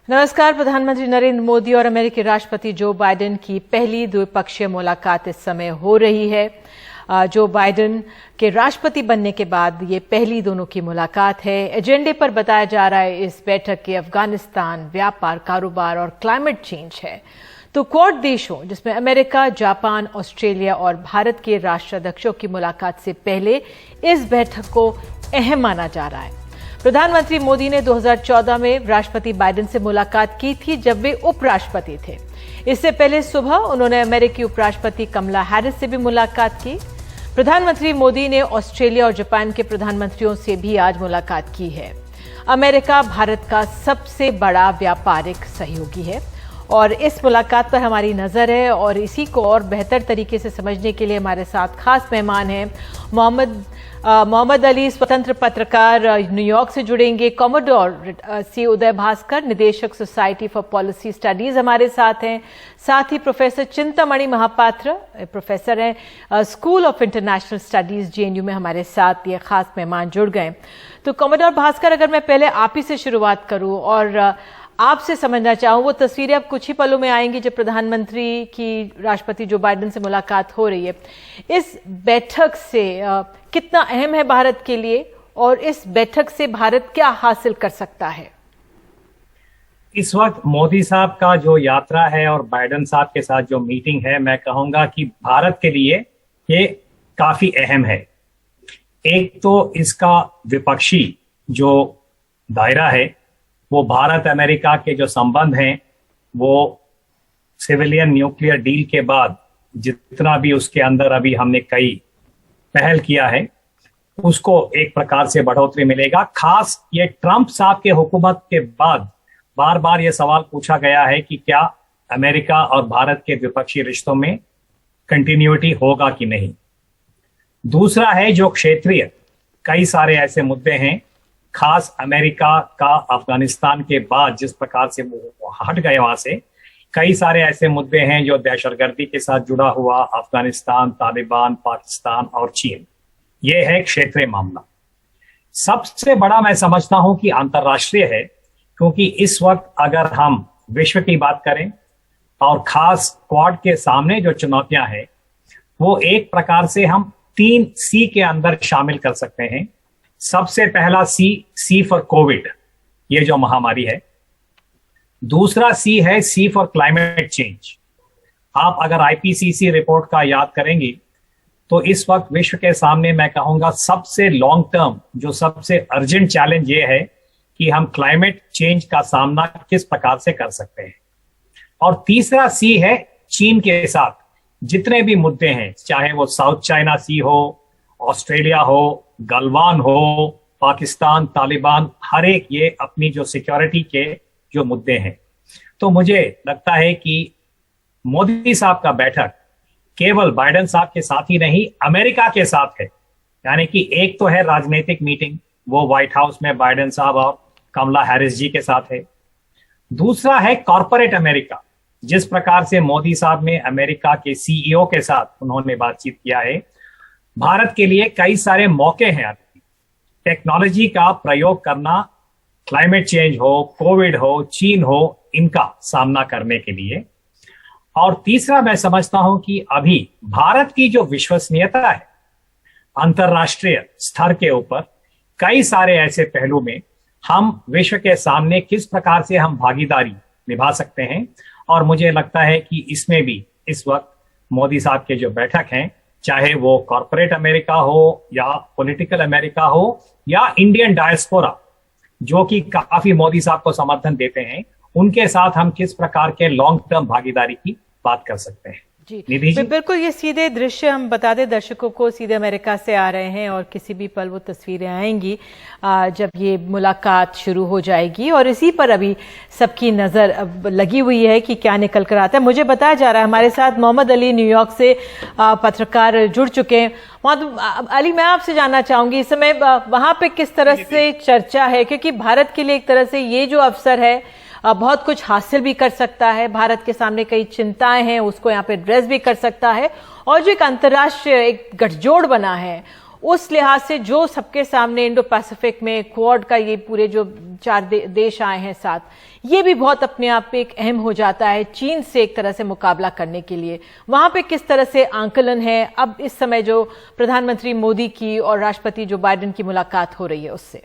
नमस्कार। प्रधानमंत्री नरेंद्र मोदी और अमेरिकी राष्ट्रपति जो बाइडेन की पहली द्विपक्षीय मुलाकात इस समय हो रही है। जो बाइडेन के राष्ट्रपति बनने के बाद ये पहली दोनों की मुलाकात है। एजेंडे पर बताया जा रहा है इस बैठक के अफगानिस्तान, व्यापार, कारोबार और क्लाइमेट चेंज है। तो क्वाड देशों जिसमें अमेरिका, जापान, ऑस्ट्रेलिया और भारत के राष्ट्राध्यक्षों की मुलाकात से पहले इस बैठक को अहम माना जा रहा है। प्रधानमंत्री मोदी ने 2014 में राष्ट्रपति बाइडेन से मुलाकात की थी जब वे उपराष्ट्रपति थे। इससे पहले सुबह उन्होंने अमेरिकी उपराष्ट्रपति कमला हैरिस से भी मुलाकात की। प्रधानमंत्री मोदी ने ऑस्ट्रेलिया और जापान के प्रधानमंत्रियों से भी आज मुलाकात की है। अमेरिका भारत का सबसे बड़ा व्यापारिक सहयोगी है और इस मुलाकात पर हमारी नजर है और इसी को और बेहतर तरीके से समझने के लिए हमारे साथ खास मेहमान हैं मोहम्मद अली, स्वतंत्र पत्रकार, न्यूयॉर्क से जुड़ेंगे। कॉमोडोर सी उदय भास्कर, निदेशक सोसाइटी फॉर पॉलिसी स्टडीज हमारे साथ हैं। साथ ही प्रोफेसर चिंतामणि महापात्र, प्रोफेसर हैं school of international studies JNU में, हमारे साथ ये खास मेहमान जुड़ गए। तो कॉमोडोर भास्कर, अगर मैं पहले आप ही से शुरुआत करूं और आपसे समझना चाहूं, वो तस्वीरें अब कुछ ही पलों में आएंगी जब प्रधानमंत्री की राष्ट्रपति जो बाइडेन से मुलाकात हो रही है। इस बैठक से कितना अहम है भारत के लिए और इस बैठक से भारत क्या हासिल कर सकता है? इस वक्त मोदी साहब का जो यात्रा है और बाइडेन साहब के साथ जो मीटिंग है, मैं कहूंगा कि भारत के लिए ये काफी अहम है। एक तो इसका विपक्षी जो दायरा है, वो भारत अमेरिका के जो संबंध हैं, वो सिविलियन न्यूक्लियर डील के बाद जितना भी उसके अंदर अभी हमने कई पहल किया है, उसको एक प्रकार से बढ़ोतरी मिलेगा। खास ये ट्रंप साहब के हुकूमत के बाद बार बार ये सवाल पूछा गया है कि क्या अमेरिका और भारत के द्विपक्षीय रिश्तों में कंटिन्यूटी होगा कि नहीं। दूसरा है जो क्षेत्रीय कई सारे ऐसे मुद्दे हैं, खास अमेरिका का अफगानिस्तान के बाद जिस प्रकार से वो हट गए वहां से, कई सारे ऐसे मुद्दे हैं जो दहशतगर्दी के साथ जुड़ा हुआ, अफगानिस्तान, तालिबान, पाकिस्तान और चीन, ये है क्षेत्रीय मामला। सबसे बड़ा मैं समझता हूं कि अंतर्राष्ट्रीय है, क्योंकि इस वक्त अगर हम विश्व की बात करें और खास क्वाड के सामने जो चुनौतियां हैं, वो एक प्रकार से हम 3 सी के अंदर शामिल कर सकते हैं। सबसे पहला सी फॉर कोविड, ये जो महामारी है। दूसरा सी फॉर क्लाइमेट चेंज। आप अगर आईपीसीसी रिपोर्ट का याद करेंगे तो इस वक्त विश्व के सामने मैं कहूंगा सबसे लॉन्ग टर्म जो सबसे अर्जेंट चैलेंज ये है कि हम क्लाइमेट चेंज का सामना किस प्रकार से कर सकते हैं। और तीसरा सी है चीन के साथ जितने भी मुद्दे हैं, चाहे वो साउथ चाइना सी हो, ऑस्ट्रेलिया हो, गलवान हो, पाकिस्तान, तालिबान, हर एक ये अपनी जो सिक्योरिटी के जो मुद्दे हैं। तो मुझे लगता है कि मोदी साहब का बैठक केवल बाइडेन साहब के साथ ही नहीं, अमेरिका के साथ है। यानी कि एक तो है राजनीतिक मीटिंग, वो व्हाइट हाउस में बाइडेन साहब और कमला हैरिस जी के साथ है। दूसरा है कॉर्पोरेट अमेरिका, जिस प्रकार से मोदी साहब ने अमेरिका के सीईओ के साथ उन्होंने बातचीत किया है। भारत के लिए कई सारे मौके हैं टेक्नोलॉजी का प्रयोग करना, क्लाइमेट चेंज हो, कोविड हो, चीन हो, इनका सामना करने के लिए। और तीसरा मैं समझता हूं कि अभी भारत की जो विश्वसनीयता है अंतर्राष्ट्रीय स्तर के ऊपर, कई सारे ऐसे पहलू में हम विश्व के सामने किस प्रकार से हम भागीदारी निभा सकते हैं। और मुझे लगता है कि इसमें भी इस वक्त मोदी साहब के जो बैठक हैं, चाहे वो कॉर्पोरेट अमेरिका हो या पॉलिटिकल अमेरिका हो या इंडियन डायस्पोरा जो कि काफी मोदी साहब को समर्थन देते हैं, उनके साथ हम किस प्रकार के लॉन्ग टर्म भागीदारी की बात कर सकते हैं। जी बिल्कुल, ये सीधे दृश्य हम बता दें दर्शकों को, सीधे अमेरिका से आ रहे हैं और किसी भी पल वो तस्वीरें आएंगी जब ये मुलाकात शुरू हो जाएगी और इसी पर अभी सबकी नजर अब लगी हुई है कि क्या निकल कर आता है। मुझे बताया जा रहा है हमारे साथ मोहम्मद अली न्यूयॉर्क से पत्रकार जुड़ चुके हैं। मोहम्मद अली, मैं आपसे जानना चाहूंगी इस समय वहां पे किस तरह से चर्चा है, क्योंकि भारत के लिए एक तरह से ये जो अवसर है बहुत कुछ हासिल भी कर सकता है, भारत के सामने कई चिंताएं हैं उसको यहाँ पे एड्रेस भी कर सकता है, और जो एक अंतर्राष्ट्रीय एक गठजोड़ बना है उस लिहाज से जो सबके सामने इंडो पैसिफिक में क्वाड का ये पूरे जो 4 देश आए हैं साथ, ये भी बहुत अपने आप पे एक अहम हो जाता है चीन से एक तरह से मुकाबला करने के लिए। वहां पे किस तरह से आंकलन है अब इस समय जो प्रधानमंत्री मोदी की और राष्ट्रपति जो बाइडेन की मुलाकात हो रही है उससे?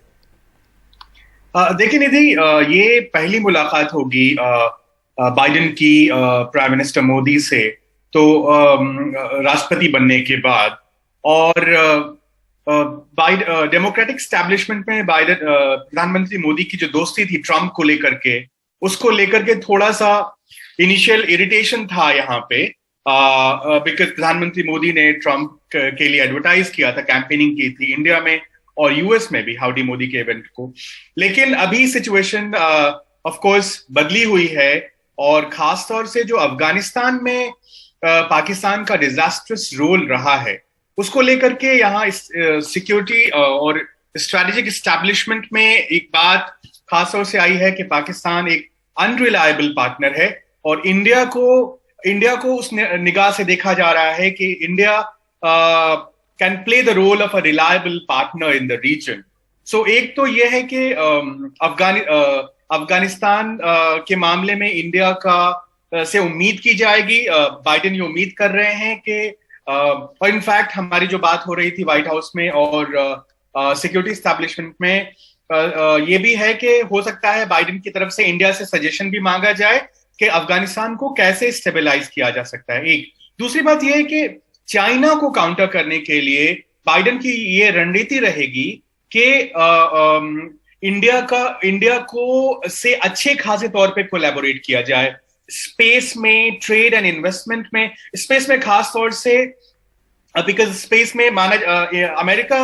देखिए निधि, ये पहली मुलाकात होगी बाइडेन की प्राइम मिनिस्टर मोदी से तो राष्ट्रपति बनने के बाद। और डेमोक्रेटिक स्टैब्लिशमेंट में बाइडेन प्रधानमंत्री मोदी की जो दोस्ती थी ट्रंप को लेकर के, उसको लेकर के थोड़ा सा इनिशियल इरिटेशन था यहाँ पे, बिकॉज प्रधानमंत्री मोदी ने ट्रंप के लिए एडवर्टाइज किया था, कैंपेनिंग की थी इंडिया में और यूएस में भी हाउडी मोदी के इवेंट को। लेकिन अभी सिचुएशन ऑफ कोर्स बदली हुई है और खासतौर से जो अफगानिस्तान में पाकिस्तान का डिजास्टर्स रोल रहा है उसको लेकर के यहाँ सिक्योरिटी और स्ट्रेटेजिक एस्टैब्लिशमेंट में एक बात खासतौर से आई है कि पाकिस्तान एक अनरिलायबल पार्टनर है और इंडिया को उस निगाह से देखा जा रहा है कि India can play the role of a reliable partner in the region. So एक तो यह है कि अफगानिस्तान के मामले में इंडिया का से उम्मीद की जाएगी, बाइडेन ये उम्मीद कर रहे हैं कि और इनफैक्ट हमारी जो बात हो रही थी व्हाइट हाउस में और सिक्योरिटी एस्टैब्लिशमेंट में ये भी है कि हो सकता है बाइडेन की तरफ से इंडिया से सजेशन भी मांगा जाए कि अफगानिस्तान को कैसे स्टेबलाइज किया जा सकता है। एक दूसरी बात यह है कि चाइना को काउंटर करने के लिए बाइडेन की ये रणनीति रहेगी कि इंडिया को से अच्छे खासे तौर पे कोलैबोरेट किया जाए स्पेस में, ट्रेड एंड इन्वेस्टमेंट में। स्पेस में खास तौर से बिकॉज स्पेस में अमेरिका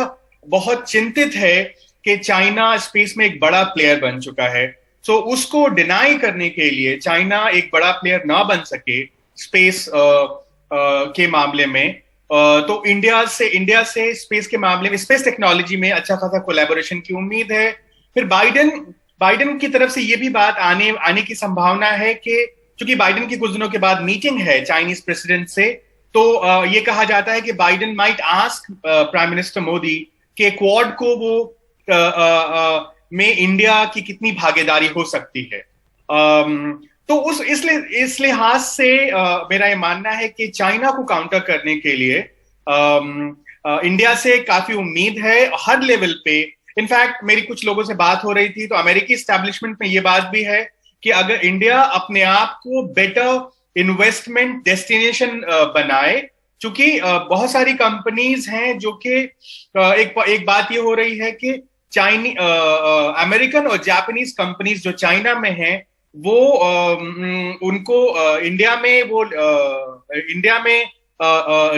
बहुत चिंतित है कि चाइना स्पेस में एक बड़ा प्लेयर बन चुका है। सो उसको डिनाई करने के लिए, चाइना एक बड़ा प्लेयर ना बन सके स्पेस के मामले में, तो इंडिया से स्पेस के मामले में, स्पेस टेक्नोलॉजी में अच्छा खासा कोलैबोरेशन की उम्मीद है। फिर बाइडेन की तरफ से ये भी बात आने की संभावना है कि चूंकि बाइडेन की कुछ दिनों के बाद मीटिंग है चाइनीज प्रेसिडेंट से, तो ये कहा जाता है कि Biden might ask prime minister Modi के क्वाड को वो में इंडिया की कितनी भागीदारी हो सकती है। तो इस लिहाज से मेरा ये मानना है कि चाइना को काउंटर करने के लिए इंडिया से काफी उम्मीद है हर लेवल पे। इनफैक्ट मेरी कुछ लोगों से बात हो रही थी तो अमेरिकी एस्टैब्लिशमेंट में ये बात भी है कि अगर इंडिया अपने आप को बेटर इन्वेस्टमेंट डेस्टिनेशन बनाए, चूंकि बहुत सारी कंपनीज हैं जो कि एक बात ये हो रही है कि अमेरिकन और जापानीज कंपनीज जो चाइना में हैं वो उनको इंडिया में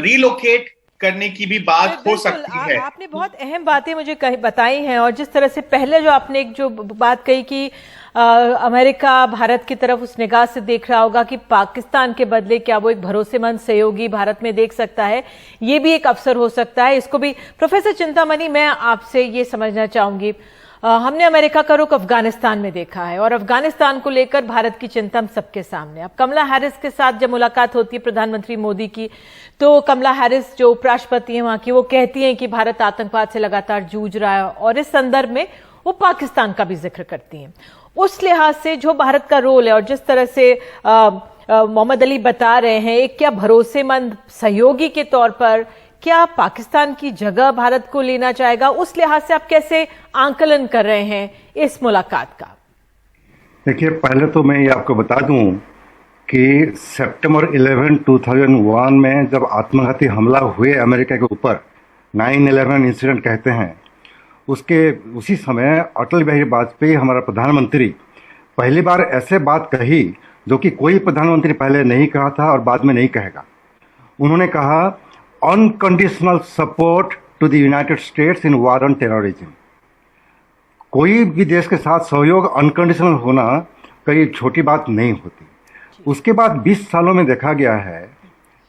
रीलोकेट करने की भी बात हो सकती है। आपने बहुत अहम बातें मुझे बताई हैं और जिस तरह से पहले जो आपने एक जो बात कही कि अमेरिका भारत की तरफ उस निगाह से देख रहा होगा कि पाकिस्तान के बदले क्या वो एक भरोसेमंद सहयोगी भारत में देख सकता है, ये भी एक अवसर हो सकता है। इसको भी प्रोफेसर चिंतामणि, मैं आपसे ये समझना चाहूंगी, हमने अमेरिका का रुख अफगानिस्तान में देखा है और अफगानिस्तान को लेकर भारत की चिंता हम सबके सामने। अब कमला हैरिस के साथ जब मुलाकात होती है प्रधानमंत्री मोदी की, तो कमला हैरिस जो उपराष्ट्रपति हैं वहां की, वो कहती हैं कि भारत आतंकवाद से लगातार जूझ रहा है और इस संदर्भ में वो पाकिस्तान का भी जिक्र करती हैं। उस लिहाज से जो भारत का रोल है और जिस तरह से मोहम्मद अली बता रहे हैं, एक क्या भरोसेमंद सहयोगी के तौर पर क्या पाकिस्तान की जगह भारत को लेना चाहेगा, उस लिहाज से आप कैसे आंकलन कर रहे हैं इस मुलाकात का? देखिए, पहले तो मैं ये आपको बता दूं कि सितंबर 11, 2001 में जब आत्मघाती हमला हुए अमेरिका के ऊपर, 9/11 इंसिडेंट कहते हैं, उसी समय अटल बिहारी वाजपेयी हमारा प्रधानमंत्री पहली बार ऐसे बात कही जो कि कोई प्रधानमंत्री पहले नहीं कहा था और बाद में नहीं कहेगा। उन्होंने कहा, unconditional support to the United States in war on terrorism. कोई भी देश के साथ सहयोग अनकंडीशनल होना कोई छोटी बात नहीं होती। उसके बाद 20 सालों में देखा गया है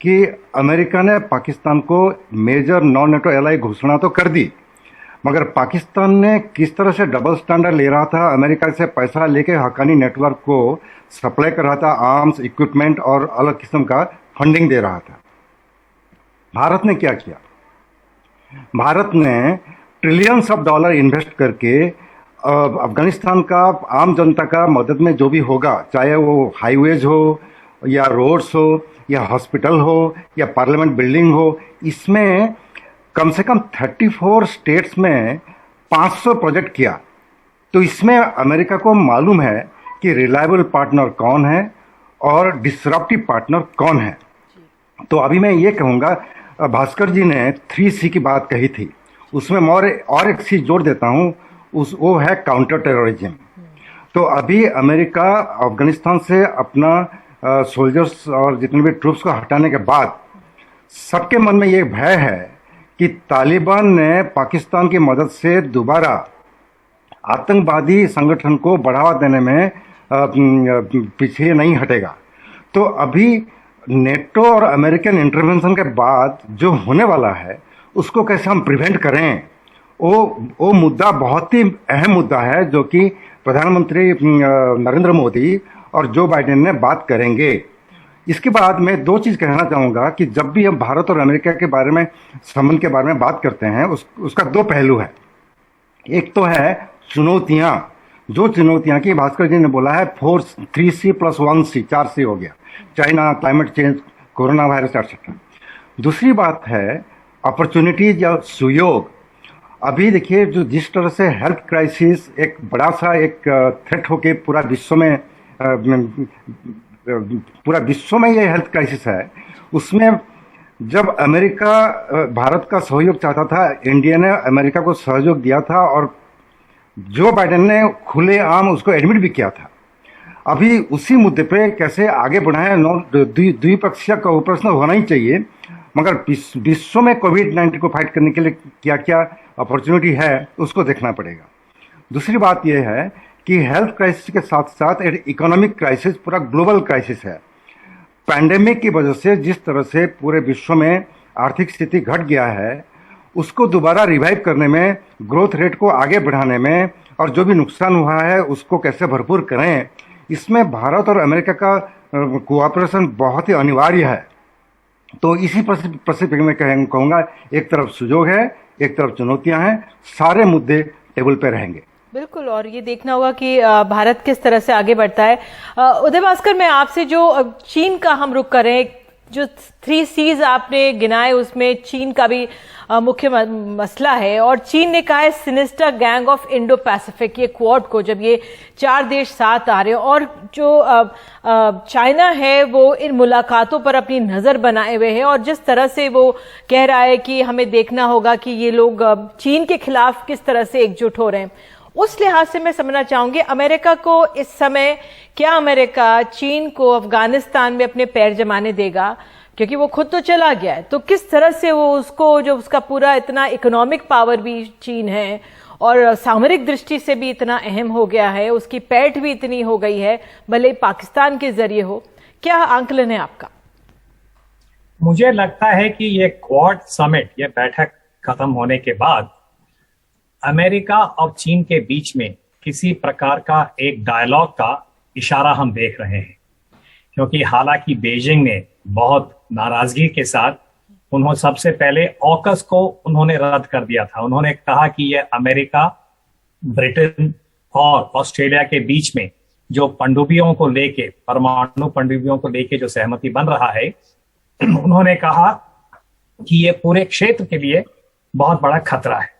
कि अमेरिका ने पाकिस्तान को मेजर नॉन नेटो एलाई घोषणा तो कर दी, मगर पाकिस्तान ने किस तरह से डबल स्टैंडर्ड ले रहा था, अमेरिका से पैसा लेके हक्कानी नेटवर्क को सप्लाई कर रहा था, आर्म्स, इक्विपमेंट और अलग किस्म का फंडिंग दे रहा था। भारत ने क्या किया? भारत ने ट्रिलियंस ऑफ डॉलर इन्वेस्ट करके अफगानिस्तान का आम जनता का मदद में जो भी होगा, चाहे वो हाईवेज हो या रोड्स हो या हॉस्पिटल हो या पार्लियामेंट बिल्डिंग हो, इसमें कम से कम 34 स्टेट्स में 500 प्रोजेक्ट किया। तो इसमें अमेरिका को मालूम है कि रिलायबल पार्टनर कौन है और डिसरप्टिव पार्टनर कौन है। तो अभी मैं ये कहूँगा, भास्कर जी ने 3C की बात कही थी, उसमें मैं और एक चीज जोड़ देता हूँ, वो है काउंटर टेररिज्म। तो अभी अमेरिका अफगानिस्तान से अपना सोल्जर्स और जितने भी ट्रूप्स को हटाने के बाद सबके मन में ये भय है कि तालिबान ने पाकिस्तान की मदद से दोबारा आतंकवादी संगठन को बढ़ावा देने में पीछे नहीं हटेगा। तो अभी नेटो और अमेरिकन इंटरवेंशन के बाद जो होने वाला है उसको कैसे हम प्रिवेंट करें, वो मुद्दा बहुत ही अहम मुद्दा है, जो कि प्रधानमंत्री नरेंद्र मोदी और जो बाइडेन ने बात करेंगे। इसके बाद मैं दो चीज़ कहना चाहूँगा कि जब भी हम भारत और अमेरिका के बारे में संबंध के बारे में बात करते हैं, उसका दो पहलू है। एक तो है चुनौतियाँ, जो चुनौतियाँ की भास्कर जी ने बोला है 3C + 1C, 4C हो गया, China, climate change, corona virus etcetera. दूसरी बात है अपॉर्चुनिटीज या सुयोग। अभी देखिए जो जिस तरह से हेल्थ क्राइसिस एक बड़ा सा एक थ्रेट होके पूरा विश्व में ये हेल्थ क्राइसिस है, उसमें जब अमेरिका भारत का सहयोग चाहता था, इंडिया ने अमेरिका को सहयोग दिया था और जो बाइडेन ने खुलेआम उसको एडमिट भी किया था। अभी उसी मुद्दे पे कैसे आगे बढ़ाएं, द्विपक्षीय कोऑपरेशन होना ही चाहिए, मगर विश्व में कोविड-19 को फाइट करने के लिए क्या क्या अपॉर्चुनिटी है उसको देखना पड़ेगा। दूसरी बात यह है कि हेल्थ क्राइसिस के साथ साथ एक इकोनॉमिक क्राइसिस, पूरा ग्लोबल क्राइसिस है। पैंडेमिक की वजह से जिस तरह से पूरे विश्व में आर्थिक स्थिति घट गया है, उसको दोबारा रिवाइव करने में, ग्रोथ रेट को आगे बढ़ाने में और जो भी नुकसान हुआ है उसको कैसे भरपूर करें, इसमें भारत और अमेरिका का कोऑपरेशन बहुत ही अनिवार्य है। तो इसी परिस्थिति में कहूँगा, एक तरफ सुयोग है, एक तरफ चुनौतियां हैं, सारे मुद्दे टेबल पे रहेंगे। बिल्कुल, और ये देखना होगा कि भारत किस तरह से आगे बढ़ता है। उदय भास्कर, मैं आपसे जो चीन का हम रुख करें, जो 3Cs आपने गिनाए उसमें चीन का भी मुख्य मसला है, और चीन ने कहा है sinister gang of Indo Pacific, ये क्वाड को, जब ये 4 देश साथ आ रहे हैं, और जो चाइना है वो इन मुलाकातों पर अपनी नजर बनाए हुए है, और जिस तरह से वो कह रहा है कि हमें देखना होगा कि ये लोग चीन के खिलाफ किस तरह से एकजुट हो रहे हैं, उस लिहाज से मैं समझना चाहूंगी अमेरिका को इस समय, क्या अमेरिका चीन को अफगानिस्तान में अपने पैर जमाने देगा, क्योंकि वो खुद तो चला गया है, तो किस तरह से वो उसको, जो उसका पूरा इतना इकोनॉमिक पावर भी चीन है और सामरिक दृष्टि से भी इतना अहम हो गया है, उसकी पैठ भी इतनी हो गई है, भले पाकिस्तान के जरिए हो, क्या आंकलन है आपका? मुझे लगता है कि ये क्वाड समिट, ये बैठक खत्म होने के बाद अमेरिका और चीन के बीच में किसी प्रकार का एक डायलॉग का इशारा हम देख रहे हैं, क्योंकि हालांकि बीजिंग ने बहुत नाराजगी के साथ, उन्होंने सबसे पहले ऑकस को उन्होंने रद्द कर दिया था। उन्होंने कहा कि यह अमेरिका, ब्रिटेन और ऑस्ट्रेलिया के बीच में जो पनडुब्बियों को लेके, परमाणु पनडुब्बियों को लेके जो सहमति बन रहा है, उन्होंने कहा कि यह पूरे क्षेत्र के लिए बहुत बड़ा खतरा है।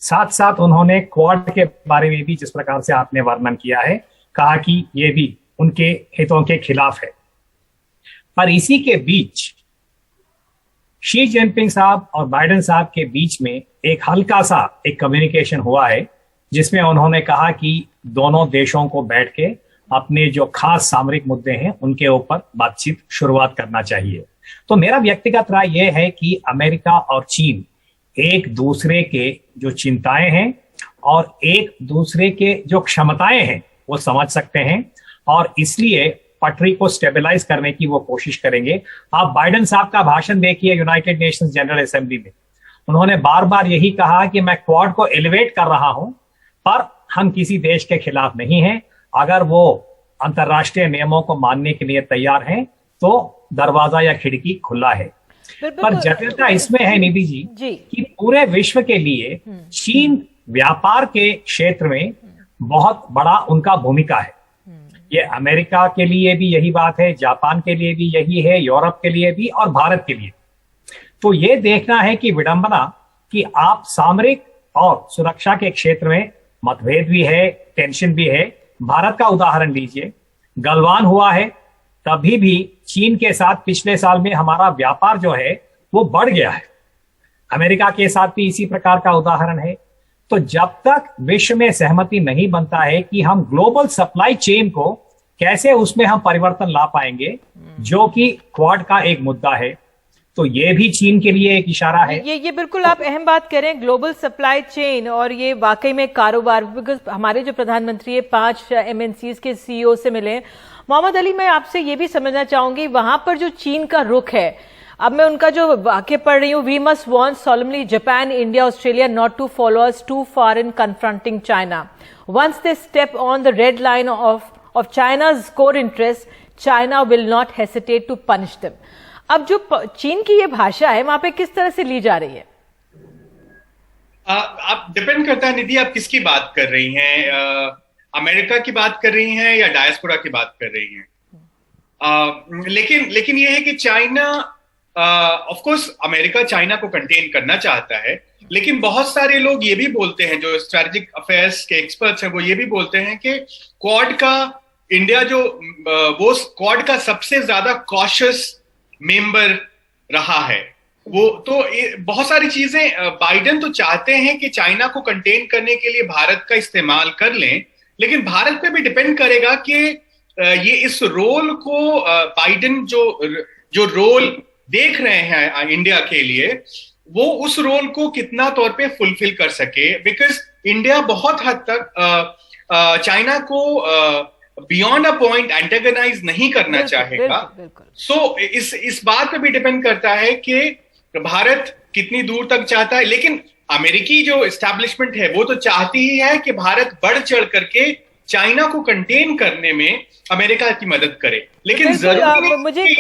साथ साथ उन्होंने क्वाड के बारे में भी, जिस प्रकार से आपने वर्णन किया है, कहा कि यह भी उनके हितों के खिलाफ है। पर इसी के बीच शी जिनपिंग साहब और बाइडेन साहब के बीच में एक हल्का सा एक कम्युनिकेशन हुआ है, जिसमें उन्होंने कहा कि दोनों देशों को बैठ के अपने जो खास सामरिक मुद्दे हैं उनके ऊपर बातचीत शुरुआत करना चाहिए। तो मेरा व्यक्तिगत राय यह है कि अमेरिका और चीन एक दूसरे के जो चिंताएं हैं और एक दूसरे के जो क्षमताएं हैं वो समझ सकते हैं, और इसलिए पटरी को स्टेबलाइज करने की वो कोशिश करेंगे। आप बाइडेन साहब का भाषण देखिए यूनाइटेड नेशंस जनरल असेंबली में, उन्होंने बार बार यही कहा कि मैं क्वाड को एलिवेट कर रहा हूं, पर हम किसी देश के खिलाफ नहीं हैं। अगर वो अंतर्राष्ट्रीय नियमों को मानने के लिए तैयार हैं तो दरवाजा या खिड़की खुला है। पर जटिलता इसमें है निधि जी कि पूरे विश्व के लिए चीन व्यापार के क्षेत्र में बहुत बड़ा उनका भूमिका है। ये अमेरिका के लिए भी यही बात है, जापान के लिए भी यही है, यूरोप के लिए भी और भारत के लिए। तो ये देखना है कि विडंबना कि आप सामरिक और सुरक्षा के क्षेत्र में मतभेद भी है, टेंशन भी है। भारत का उदाहरण लीजिए, गलवान हुआ है तभी भी चीन के साथ पिछले साल में हमारा व्यापार जो है वो बढ़ गया है। अमेरिका के साथ भी इसी प्रकार का उदाहरण है। तो जब तक विश्व में सहमति नहीं बनता है कि हम ग्लोबल सप्लाई चेन को कैसे उसमें हम परिवर्तन ला पाएंगे, जो कि क्वाड का एक मुद्दा है, तो ये भी चीन के लिए एक इशारा है। ये बिल्कुल आप अहम बात करें, ग्लोबल सप्लाई चेन, और ये वाकई में कारोबार, बिकॉज हमारे जो प्रधानमंत्री है 5 MNCs के CEO से मिले। मोहम्मद अली, मैं आपसे ये भी समझना चाहूंगी वहां पर जो चीन का रुख है, अब मैं उनका जो वाक्य पढ़ रही हूँ, we must warn solemnly Japan, India, Australia not to follow us too far in confronting China. Once they step on the red line of China's core interests, China will not hesitate to punish them. अब जो चीन की ये भाषा है वहां पे किस तरह से ली जा रही है? आप डिपेंड करता है निधि, आप किसकी बात कर रही हैं, अमेरिका की बात कर रही हैं या डायस्पोरा की बात कर रही हैं। लेकिन ये है कि China, of course America China को कंटेन करना चाहता है, लेकिन बहुत सारे लोग ये भी बोलते हैं, जो स्ट्रेटेजिक अफेयर्स के एक्सपर्ट्स हैं, वो ये भी बोलते हैं कि क्वाड का इंडिया वो क्वाड का सबसे ज्यादा कॉशियस मेंबर रहा है। वो तो बहुत सारी चीजें बाइडेन तो चाहते हैं कि चाइना को कंटेन करने के लिए भारत का इस्तेमाल कर लें, लेकिन भारत पे भी डिपेंड करेगा कि ये इस रोल को बाइडेन जो रोल देख रहे हैं इंडिया के लिए, वो उस रोल को कितना तौर पे फुलफिल कर सके। बिकॉज इंडिया बहुत हद तक चाइना को बियॉन्ड अ पॉइंट एंटेगनाइज नहीं करना चाहेगा। सो इस बात पे भी डिपेंड करता है कि भारत कितनी दूर तक चाहता है। लेकिन अमेरिकी जो एस्टैब्लिशमेंट है वो तो चाहती ही है कि भारत बढ़ चढ़ करके चाइना को कंटेन करने में अमेरिका की मदद करे, लेकिन जरूरी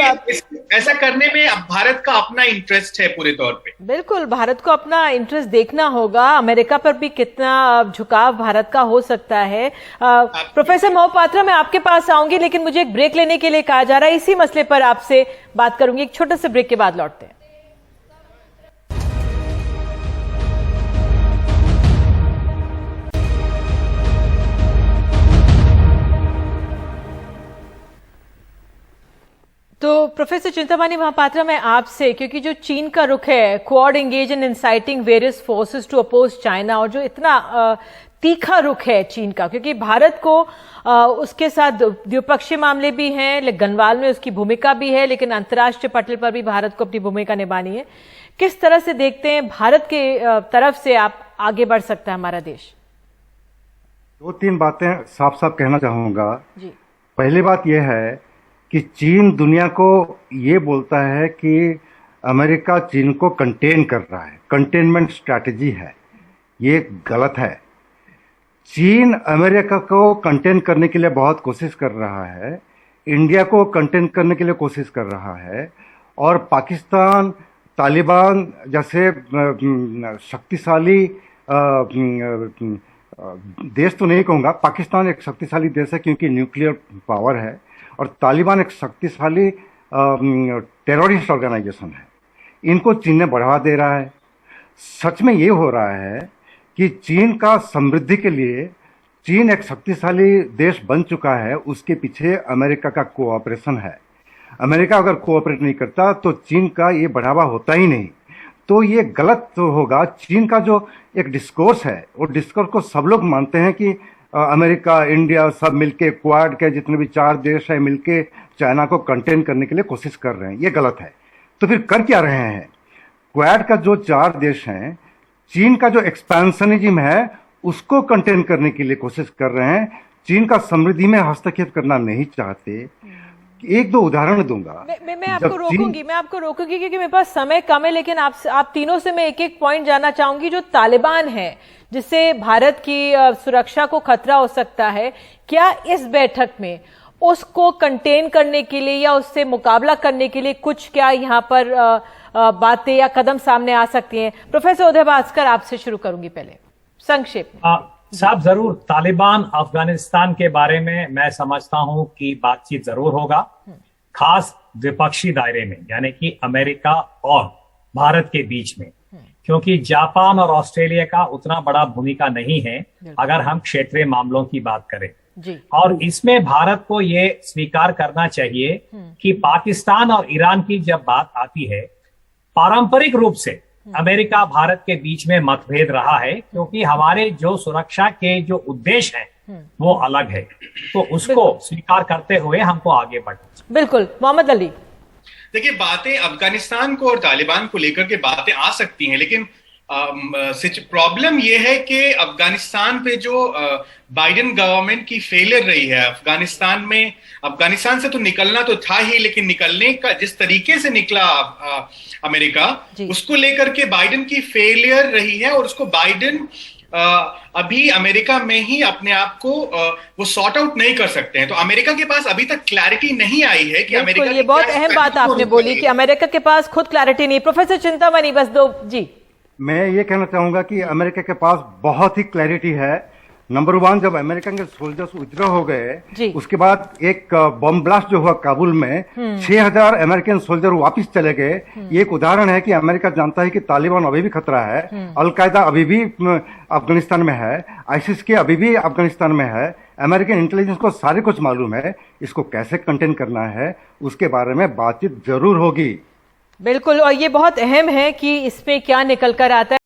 ऐसा करने में अब भारत का अपना इंटरेस्ट है पूरे तौर पे। बिल्कुल, भारत को अपना इंटरेस्ट देखना होगा, अमेरिका पर भी कितना झुकाव भारत का हो सकता है। प्रोफेसर मोहपात्रा, मैं आपके पास आऊंगी, लेकिन मुझे एक ब्रेक लेने के लिए कहा जा रहा है, इसी मसले पर आपसे बात करूंगी। एक छोटे से ब्रेक के बाद लौटते हैं। तो प्रोफेसर चिंतामणि महापात्रा, मैं आपसे, क्योंकि जो चीन का रुख है, Quad engage in inciting various forces to oppose China, और जो इतना तीखा रुख है चीन का, क्योंकि भारत को उसके साथ द्विपक्षीय मामले भी हैं, गलवान में उसकी भूमिका भी है, लेकिन अंतर्राष्ट्रीय पटल पर भी भारत को अपनी भूमिका निभानी है। किस तरह से देखते हैं भारत के तरफ से आप आगे बढ़ सकता है हमारा देश? 2-3 बातें साफ साफ कहना चाहूंगा जी। पहली बात यह है कि चीन दुनिया को ये बोलता है कि अमेरिका चीन को कंटेन कर रहा है, कंटेनमेंट स्ट्रैटेजी है। ये गलत है। चीन अमेरिका को कंटेन करने के लिए बहुत कोशिश कर रहा है, इंडिया को कंटेन करने के लिए कोशिश कर रहा है, और पाकिस्तान, तालिबान जैसे शक्तिशाली देश तो नहीं कहूँगा, पाकिस्तान एक शक्तिशाली देश है क्योंकि न्यूक्लियर पावर है, और तालिबान एक शक्तिशाली टेररिस्ट ऑर्गेनाइजेशन है। इनको चीन ने बढ़ावा दे रहा है। सच में ये हो रहा है कि चीन का समृद्धि के लिए चीन एक शक्तिशाली देश बन चुका है, उसके पीछे अमेरिका का कोऑपरेशन है। अमेरिका अगर कोऑपरेट नहीं करता तो चीन का ये बढ़ावा होता ही नहीं। तो ये गलत तो होगा। चीन का जो एक डिस्कोर्स है, वो डिस्कोर्स को सब लोग मानते हैं कि अमेरिका, इंडिया सब मिलके, क्वाड के जितने भी 4 देश हैं मिलके चाइना को कंटेन करने के लिए कोशिश कर रहे हैं। ये गलत है। तो फिर कर क्या रहे हैं? क्वाड का जो 4 देश हैं, चीन का जो एक्सपेंशनिज्म है उसको कंटेन करने के लिए कोशिश कर रहे हैं। चीन का समृद्धि में हस्तक्षेप करना नहीं चाहते। 1-2 उदाहरण दूंगा। मैं आपको रोकूंगी क्योंकि मेरे पास समय कम है, लेकिन आप तीनों से मैं एक पॉइंट जानना चाहूंगी। जो तालिबान है, जिससे भारत की सुरक्षा को खतरा हो सकता है, क्या इस बैठक में उसको कंटेन करने के लिए या उससे मुकाबला करने के लिए कुछ क्या यहाँ पर बातें या कदम सामने आ सकती हैं? प्रोफेसर उदय भास्कर, आपसे शुरू करूंगी पहले संक्षेप में। साहब, जरूर तालिबान अफगानिस्तान के बारे में मैं समझता हूं कि बातचीत जरूर होगा, खास द्विपक्षीय दायरे में, यानी कि अमेरिका और भारत के बीच में, क्योंकि जापान और ऑस्ट्रेलिया का उतना बड़ा भूमिका नहीं है अगर हम क्षेत्रीय मामलों की बात करें जी। और इसमें भारत को ये स्वीकार करना चाहिए कि पाकिस्तान और ईरान की जब बात आती है, पारंपरिक रूप से अमेरिका भारत के बीच में मतभेद रहा है, क्योंकि हमारे जो सुरक्षा के जो उद्देश्य हैं वो अलग है। तो उसको स्वीकार करते हुए हमको आगे बढ़ना। बिल्कुल, मोहम्मद अली। देखिए, बातें अफगानिस्तान को और तालिबान को लेकर के बातें आ सकती हैं, लेकिन प्रॉब्लम यह है कि अफगानिस्तान पे जो बाइडेन गवर्नमेंट की फेलियर रही है अफगानिस्तान से तो निकलना तो था ही, लेकिन निकलने का जिस तरीके से निकला अमेरिका, उसको लेकर के बाइडेन की फेलियर रही है और उसको बाइडेन अभी अमेरिका में ही अपने आप को वो सॉर्ट आउट नहीं कर सकते हैं। तो अमेरिका के पास अभी तक क्लैरिटी नहीं आई है कि अमेरिका, ये बहुत अहम बात आपने बोली कि अमेरिका के पास खुद क्लैरिटी नहीं। प्रोफेसर चिंतामणि, बस दो जी। मैं ये कहना चाहूंगा कि अमेरिका के पास बहुत ही क्लैरिटी है। नंबर 1, जब अमेरिकन के सोल्जर्स विथड्रॉ हो गए, उसके बाद एक बम ब्लास्ट जो हुआ काबुल में, 6000 अमेरिकन सोल्जर वापस चले गए। ये एक उदाहरण है कि अमेरिका जानता है कि तालिबान अभी भी खतरा है, अल-कायदा अभी भी अफगानिस्तान में है, आईसिस के अभी भी अफगानिस्तान में है। अमेरिकन इंटेलिजेंस को सारे कुछ मालूम है, इसको कैसे कंटेन करना है उसके बारे में बातचीत जरूर होगी। बिल्कुल, और ये बहुत अहम है कि इसमें क्या निकल कर आता है।